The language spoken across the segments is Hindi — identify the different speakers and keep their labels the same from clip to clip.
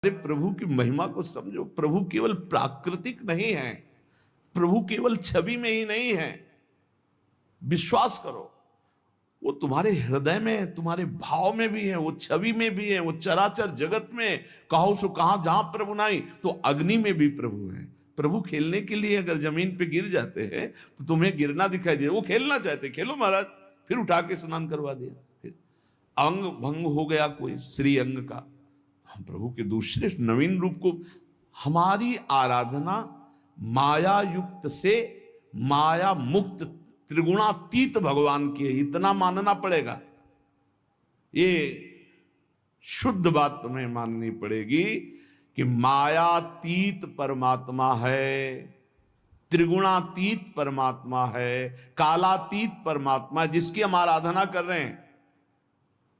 Speaker 1: प्रभु की महिमा को समझो। प्रभु केवल प्राकृतिक नहीं है, प्रभु केवल छवि में ही नहीं है। विश्वास करो, वो तुम्हारे हृदय में, तुम्हारे भाव में भी है, वो छवि में भी है, वो चराचर जगत में कहो सो कहां, जहां प्रभु नहीं तो अग्नि में भी प्रभु है। प्रभु खेलने के लिए अगर जमीन पे गिर जाते हैं तो तुम्हें गिरना दिखाई दे, वो खेलना चाहते, खेलो महाराज, फिर उठा के स्नान करवा दिया। फिर अंग भंग हो गया कोई श्री अंग का, हम प्रभु के दूसरे नवीन रूप को, हमारी आराधना माया युक्त से माया मुक्त त्रिगुणातीत भगवान की है, इतना मानना पड़ेगा। ये शुद्ध बात तुम्हें माननी पड़ेगी कि मायातीत परमात्मा है, त्रिगुणातीत परमात्मा है, कालातीत परमात्मा जिसकी हम आराधना कर रहे हैं।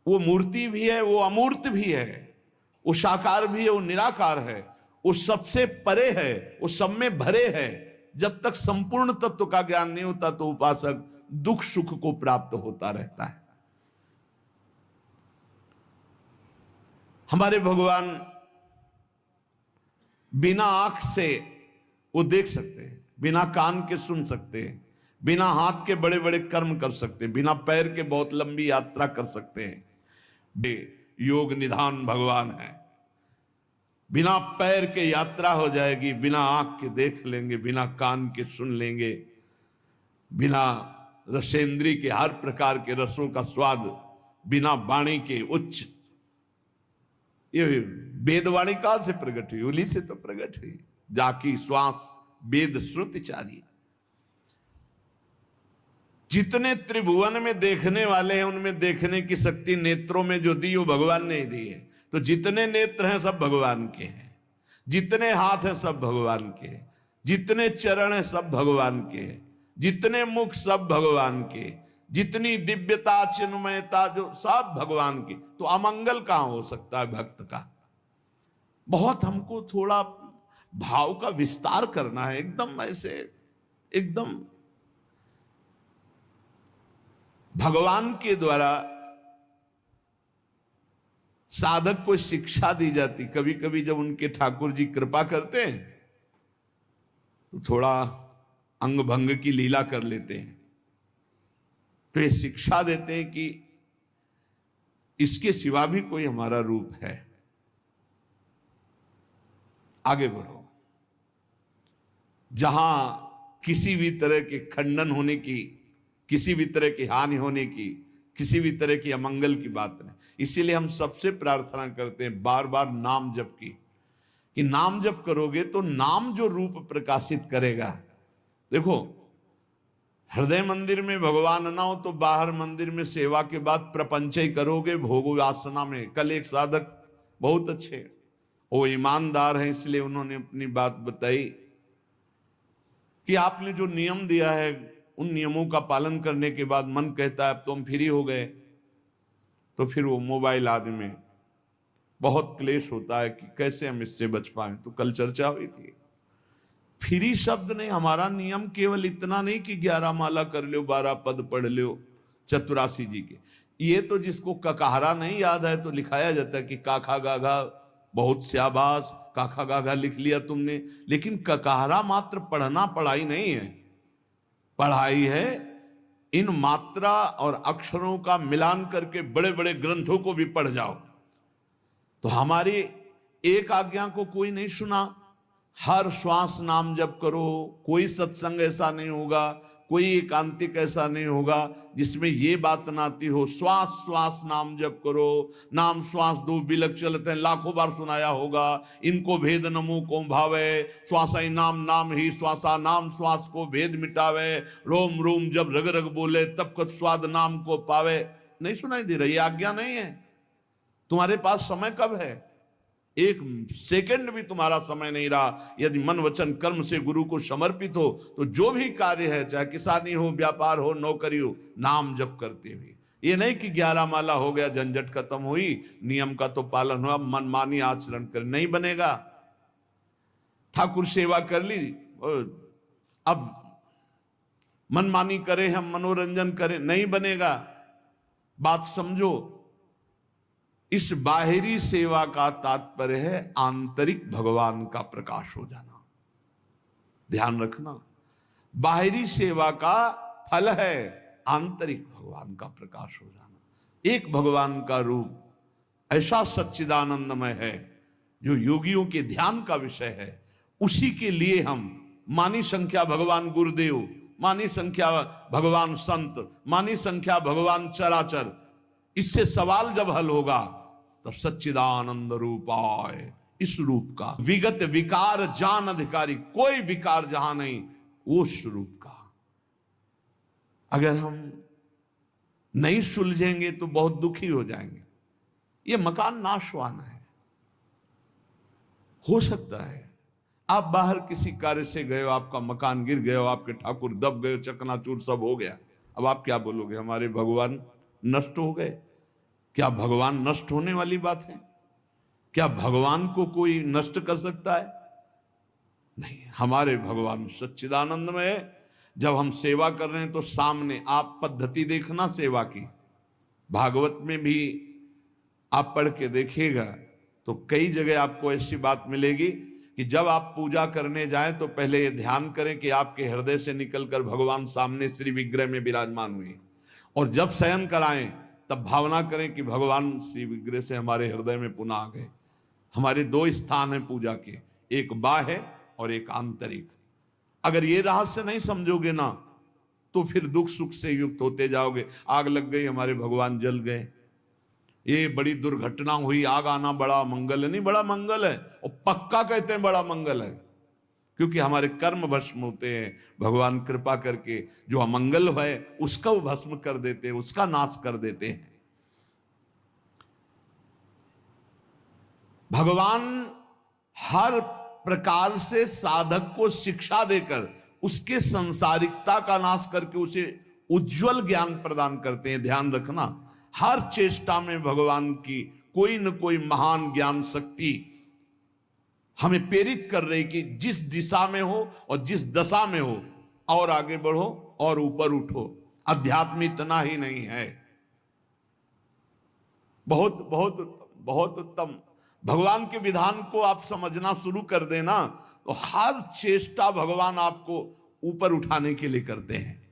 Speaker 1: वो मूर्ति भी है, वो अमूर्त भी है, वो साकार भी है, वो निराकार है, वो सबसे परे है, वो सब में भरे है। जब तक संपूर्ण तत्व का ज्ञान नहीं होता तो उपासक दुख सुख को प्राप्त होता रहता है। हमारे भगवान बिना आंख से वो देख सकते हैं, बिना कान के सुन सकते हैं, बिना हाथ के बड़े बड़े कर्म कर सकते हैं, बिना पैर के बहुत लंबी यात्रा कर सकते हैं। योग निधान भगवान है। बिना पैर के यात्रा हो जाएगी, बिना आंख के देख लेंगे, बिना कान के सुन लेंगे, बिना रसेंद्री के हर प्रकार के रसों का स्वाद, बिना वाणी के उच्च, ये वेदवाणी काल से प्रकट हुई, उन्हीं से तो प्रकट हुई। जाकी श्वास वेद श्रुति चारी। जितने त्रिभुवन में देखने वाले हैं उनमें देखने की शक्ति नेत्रों में जो दी वो भगवान ने दी है। तो जितने नेत्र हैं सब भगवान के हैं, जितने हाथ हैं सब भगवान के हैं, जितने चरण हैं सब भगवान के हैं, जितने मुख सब भगवान के, जितनी दिव्यता चिन्मयता जो सब भगवान की। तो अमंगल कहां हो सकता है भक्त का? बहुत हमको थोड़ा भाव का विस्तार करना है, एकदम ऐसे एकदम भगवान के द्वारा साधक को शिक्षा दी जाती। कभी कभी जब उनके ठाकुर जी कृपा करते हैं तो थोड़ा अंग भंग की लीला कर लेते हैं, तो ये शिक्षा देते हैं कि इसके सिवा भी कोई हमारा रूप है, आगे बढ़ो। जहां किसी भी तरह के खंडन होने की, किसी भी तरह की हानि होने की, किसी भी तरह की अमंगल की बात नहीं। इसीलिए हम सबसे प्रार्थना करते हैं बार बार नाम जप की, कि नाम जप करोगे तो नाम जो रूप प्रकाशित करेगा। देखो, हृदय मंदिर में भगवान ना हो तो बाहर मंदिर में सेवा के बाद प्रपंच ही करोगे भोग वासना में। कल एक साधक बहुत अच्छे, वो ईमानदार हैं, इसलिए उन्होंने अपनी बात बताई कि आपने जो नियम दिया है उन नियमों का पालन करने के बाद मन कहता है अब तो हम फ्री हो गए, तो फिर वो मोबाइल आदि में बहुत क्लेश होता है कि कैसे हम इससे बच पाए। तो कल चर्चा हुई थी, फ्री शब्द नहीं, हमारा नियम केवल इतना नहीं कि 11 माला कर लो, 12 पद पढ़ लो चतुरासी जी के। ये तो जिसको ककहरा नहीं याद है तो लिखाया जाता है कि काखा गाघा बहुत स्याबास, काखा गाघा लिख लिया तुमने, लेकिन ककहरा मात्र पढ़ना पढ़ाई नहीं है। पढ़ाई है इन मात्रा और अक्षरों का मिलान करके बड़े बड़े ग्रंथों को भी पढ़ जाओ। तो हमारी एक आज्ञा को कोई नहीं सुना, हर श्वास नाम जप करो। कोई सत्संग ऐसा नहीं होगा, कोई एकांतिक ऐसा नहीं होगा जिसमें ये बात ना आती हो, श्वास श्वास नाम जप करो। नाम श्वास दो बिलक चलते हैं, लाखों बार सुनाया होगा। इनको भेद नमो को भावे, श्वासा नाम नाम ही श्वासा नाम श्वास को भेद मिटावे। रोम रोम जब रग रग बोले तब कद स्वाद नाम को पावे। नहीं सुनाई दे रही? आज्ञा नहीं है। तुम्हारे पास समय कब है? एक सेकंड भी तुम्हारा समय नहीं रहा। यदि मन वचन कर्म से गुरु को समर्पित हो तो जो भी कार्य है, चाहे किसानी हो, व्यापार हो, नौकरी हो, नाम जप करते हुए। ये नहीं कि 11 माला हो गया, झंझट खत्म हुई, नियम का तो पालन हुआ, मनमानी आचरण कर, नहीं बनेगा। ठाकुर सेवा कर ली, अब मनमानी करें, हम मनोरंजन करें, नहीं बनेगा। बात समझो। इस बाहरी सेवा का तात्पर्य है आंतरिक भगवान का प्रकाश हो जाना। ध्यान रखना, बाहरी सेवा का फल है आंतरिक भगवान का प्रकाश हो जाना। एक भगवान का रूप ऐसा सच्चिदानंदमय है जो योगियों के ध्यान का विषय है। उसी के लिए हम मानी संख्या भगवान गुरुदेव, मानी संख्या भगवान संत, मानी संख्या भगवान चराचर, इससे सवाल जब हल होगा तब सच्चिदानंद रूपाय, इस रूप का विगत विकार जान अधिकारी, कोई विकार जहां नहीं, वो स्वरूप का अगर हम नहीं सुलझेंगे तो बहुत दुखी हो जाएंगे। ये मकान नाशवान है। हो सकता है आप बाहर किसी कार्य से गए हो, आपका मकान गिर गए हो, आपके ठाकुर दब गए, चकनाचूर सब हो गया। अब आप क्या बोलोगे, हमारे भगवान नष्ट हो गए? क्या भगवान नष्ट होने वाली बात है? क्या भगवान को कोई नष्ट कर सकता है? नहीं, हमारे भगवान सच्चिदानंद में है। जब हम सेवा कर रहे हैं तो सामने आप पद्धति देखना सेवा की, भागवत में भी आप पढ़ के देखिएगा तो कई जगह आपको ऐसी बात मिलेगी कि जब आप पूजा करने जाएं तो पहले ये ध्यान करें कि आपके हृदय से निकलकर भगवान सामने श्री विग्रह में विराजमान हुए, और जब शयन कराएं तब भावना करें कि भगवान श्री विग्रह से हमारे हृदय में पुनः आ गए। हमारे दो स्थान हैं पूजा के, एक बाह्य और एक आंतरिक। अगर ये रहस्य नहीं समझोगे ना तो फिर दुख सुख से युक्त होते जाओगे। आग लग गई, हमारे भगवान जल गए, ये बड़ी दुर्घटना हुई, आग आना बड़ा मंगल है। नहीं, बड़ा मंगल है, और पक्का कहते हैं बड़ा मंगल है, क्योंकि हमारे कर्म भस्म होते हैं। भगवान कृपा करके जो अमंगल है उसका वो भस्म कर देते हैं, उसका नाश कर देते हैं। भगवान हर प्रकार से साधक को शिक्षा देकर उसके संसारिकता का नाश करके उसे उज्जवल ज्ञान प्रदान करते हैं। ध्यान रखना, हर चेष्टा में भगवान की कोई न कोई महान ज्ञान शक्ति हमें प्रेरित कर रही कि जिस दिशा में हो और जिस दशा में हो और आगे बढ़ो और ऊपर उठो। अध्यात्म इतना ही नहीं है, बहुत बहुत बहुत उत्तम। भगवान के विधान को आप समझना शुरू कर देना तो हर चेष्टा भगवान आपको ऊपर उठाने के लिए करते हैं।